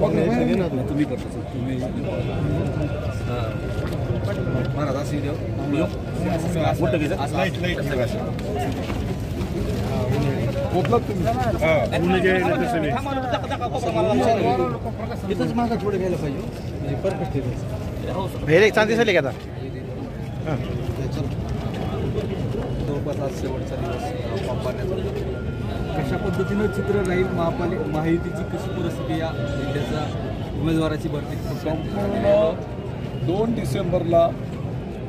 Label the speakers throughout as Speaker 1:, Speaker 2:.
Speaker 1: तुम्ही करतो तुम्ही महाराज असे देव मोठं घ्यायचं इथंच मागा थोडं घ्यायला पाहिजे परफेक्ट
Speaker 2: भेरे चांदी झाली का आता
Speaker 1: जवळपास आज शेवटचा दिवस पाण्याचा
Speaker 3: कशा पद्धतीनं चित्र राहील महायुतीची कशी परिस्थिती या जिल्ह्याचा उमेदवाराची भरती
Speaker 4: संपूर्ण 2 डिसेंबरला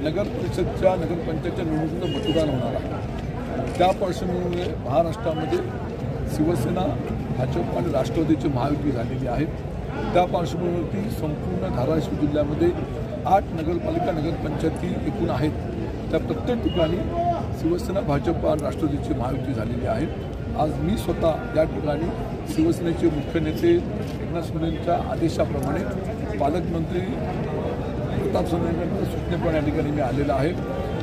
Speaker 4: नगर परिषदच्या नगरपंचायतच्या निवडणुकीचं मतदान होणार आहे. त्या पार्श्वभूमीमुळे महाराष्ट्रामध्ये शिवसेना भाजप आणि राष्ट्रवादीची महायुती झालेली आहे. त्या पार्श्वभूमीवरती संपूर्ण धाराशिव जिल्ह्यामध्ये 8 नगरपालिका नगरपंचायती एकूण आहेत. त्या प्रत्येक ठिकाणी शिवसेना भाजप आणि राष्ट्रवादीची महायुती झालेली आहे. आज मी स्वतः या ठिकाणी शिवसेनेचे मुख्य नेते एकनाथ शिंदेंच्या आदेशाप्रमाणे पालकमंत्री प्रताप सरनाईकांच्या सूचनेप्रमाणे या ठिकाणी मी आलेला आहे.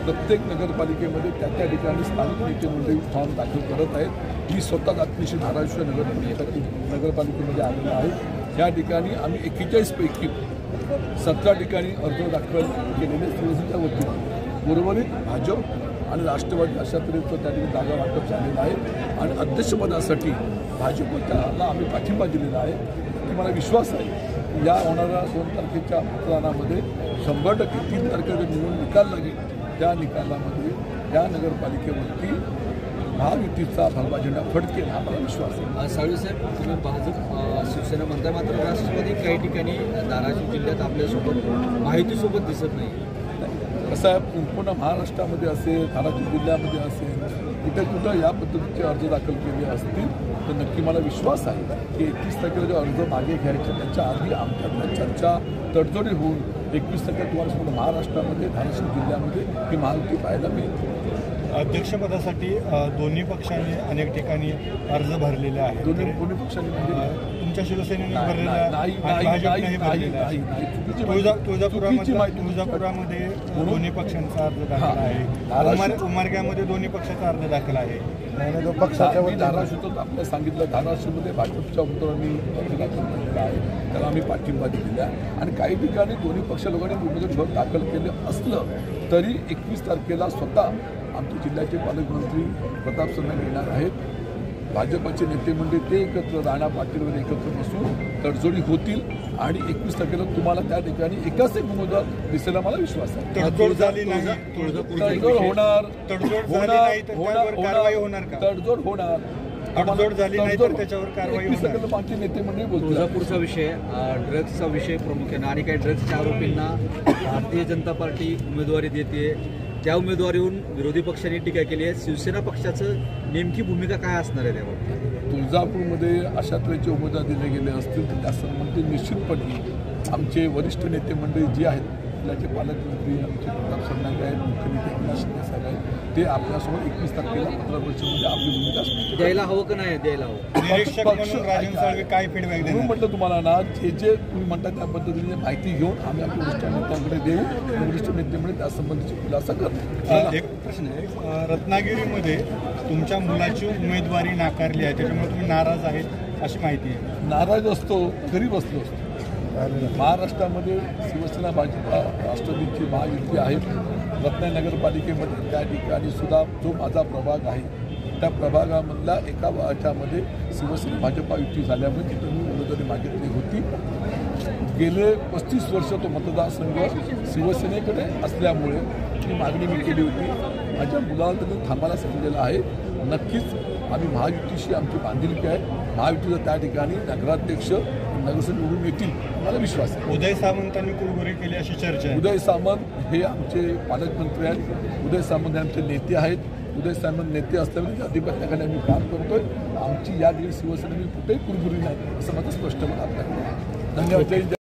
Speaker 4: प्रत्येक नगरपालिकेमध्ये त्या ठिकाणी स्थानिक नेते मंडळी फॉर्म दाखल करत आहेत. मी स्वतः अतिशय धाराशिव नगरपालिकेमध्ये आलेला आहे. या ठिकाणी आम्ही 41 पैकी 17 ठिकाणी अर्ज दाखल केलेले शिवसेनेच्या वतीने उर्वरित भाजप आणि राष्ट्रवादी अशा तऱ्हेचं त्या ठिकाणी जागा वाटप झालेलं आहे. आणि अध्यक्षपदासाठी भाजपला आम्ही पाठिंबा दिलेला आहे. की मला विश्वास आहे की या होणाऱ्या 2 तारखेच्या मतदानामध्ये 100% 3 तारखेचा निकाल लागेल. त्या निकालामध्ये या नगरपालिकेवरती महायुतीचा भगवा झेंडा फडकेल हा मला विश्वास आहे.
Speaker 3: साळवीसाहेब, तुम्ही भाजप शिवसेना म्हणताय, मात्र राष्ट्रवादी काही ठिकाणी धाराशिव जिल्ह्यात आपल्यासोबत महायुतीसोबत दिसत नाही.
Speaker 4: कसं आहे, पूर्ण महाराष्ट्रामध्ये असेल, धाराशिव जिल्ह्यामध्ये असेल, कुठे कुठं या पद्धतीचे अर्ज दाखल केले असतील तर नक्की मला विश्वास आहे की 31 तारखेला जो अर्ज मागे घ्यायचे त्याच्या आधी आमच्याकडे चर्चा तडजोडी होऊन 21 तारखेला तुम्हाला पूर्ण महाराष्ट्रामध्ये धाराशिव जिल्ह्यामध्ये ही महायुती पाहायला मिळते.
Speaker 5: अध्यक्षपदासाठी दोन्ही पक्षांनी अनेक ठिकाणी अर्ज भरलेले आहेत.
Speaker 4: दोन्ही पक्षांनी म्हणजे
Speaker 5: तुमच्या शिवसेनेने भरलेला तुळजापुरामध्ये दोन्ही पक्षांचा अर्ज दाखल आहे. उमरग्यामध्ये दोन्ही पक्षाचा अर्ज दाखल आहे.
Speaker 4: पक्षाच्या धाराशिवच आपल्याला सांगितलं, धाराशिवमध्ये भाजपच्या उमेदवारांनी अर्ज दाखल केलेला आहे, त्याला आम्ही पाठिंबा दिलेला आहे. आणि काही ठिकाणी दोन्ही पक्ष लोकांनी उमेदवार दाखल केले असलं तरी 21 तारखेला स्वतः आमच्या जिल्ह्याचे पालकमंत्री प्रताप सरनाईक येणार आहेत. भाजपचे नेते मंडळी ते एकत्र राणा पाटीलवर एकत्र बसून तडजोडी होतील आणि 21 तारखेला तुम्हाला त्या ठिकाणी एकाच एक उमेदवार दिसेला मला विश्वास आहे.
Speaker 5: तडजोड झाली नाही,
Speaker 4: तडजोड होणार, तडजोड होणार.
Speaker 5: तडजोड झाली नाही तर त्याच्यावर कारवाई होणार.
Speaker 4: आमचे नेते मंडळी बोलतो.
Speaker 3: तुळजापूरचा विषय, ड्रग्सचा विषय प्रामुख्याने आणि काही ड्रग्सच्या आरोपींना भारतीय जनता पार्टी उमेदवारी देते. त्या उमेदवारीहून विरोधी पक्षांनी टीका केली आहे. शिवसेना पक्षाचं नेमकी भूमिका काय असणार आहे त्यावर?
Speaker 4: तुळजापूरमध्ये अशा तऱ्हेचे उमेदवार दिले गेले असतील तर त्या संबंधी निश्चितपणे आमचे वरिष्ठ नेते मंडळी जे आहेत, जिल्ह्याचे पालकमंत्री आमचे प्रताप सरनाईक आहेत, मुख्य नेते एकनाथ शिंदे साहेब आहेत, ते आपल्यासोबत 21 तारखेला पत्रपरिषदेमध्ये आपली भूमिका असते.
Speaker 3: द्यायला हवं का नाही द्यायला हवं?
Speaker 5: निरीक्षक म्हणून राजन साळवे काय फीडबॅक देणार?
Speaker 4: म्हटलं तुम्हाला ना, जे तुम्ही म्हणता त्या पद्धतीने माहिती घेऊन आम्ही आपल्या वरिष्ठ नेत्यांकडे देऊ. वरिष्ठ नेत्यामुळे त्या संबंधीची खुलासा करतो.
Speaker 5: एक प्रश्न आहे, रत्नागिरीमध्ये तुमच्या मुलाची उमेदवारी नाकारली आहे, त्याच्यामुळे तुम्ही नाराज आहेत अशी माहिती आहे.
Speaker 4: नाराज असतो, गरीब असतो. महाराष्ट्रामध्ये शिवसेना भाजप राष्ट्रवादीची महायुती आहे. रत्नागिरी नगरपालिकेमध्ये त्या ठिकाणी सुद्धा जो माझा प्रभाग आहे त्या प्रभागामधला एका याच्यामध्ये शिवसेना भाजपा युती झाल्यामुळे तिथं मी उमेदवारी मागितली होती. गेले 35 वर्ष तो मतदारसंघ शिवसेनेकडे असल्यामुळे ती मागणी मी केली होती. माझ्या मुलाला त्यांनी थांबायला सांगितलेलं आहे. नक्कीच आम्ही महायुतीशी आमची बांधिलकी आहे. महायुतीचं त्या ठिकाणी नगराध्यक्ष नगरसेवक निवडून येतील मला विश्वास आहे.
Speaker 5: उदय सामंतांनी कुलगुरी केली अशी चर्चा आहे.
Speaker 4: उदय सामंत हे आमचे पालकमंत्री आहेत. उदय सामंत हे आमचे नेते आहेत. उदय सामंत नेते असल्यामुळे त्या अधिपत्याखाली आम्ही काम करतोय. आमची या ठिकाणी शिवसेनेने कुठेही कुलगुरी नाही असं माझं स्पष्ट मत आपल्याकडे. धन्यवाद.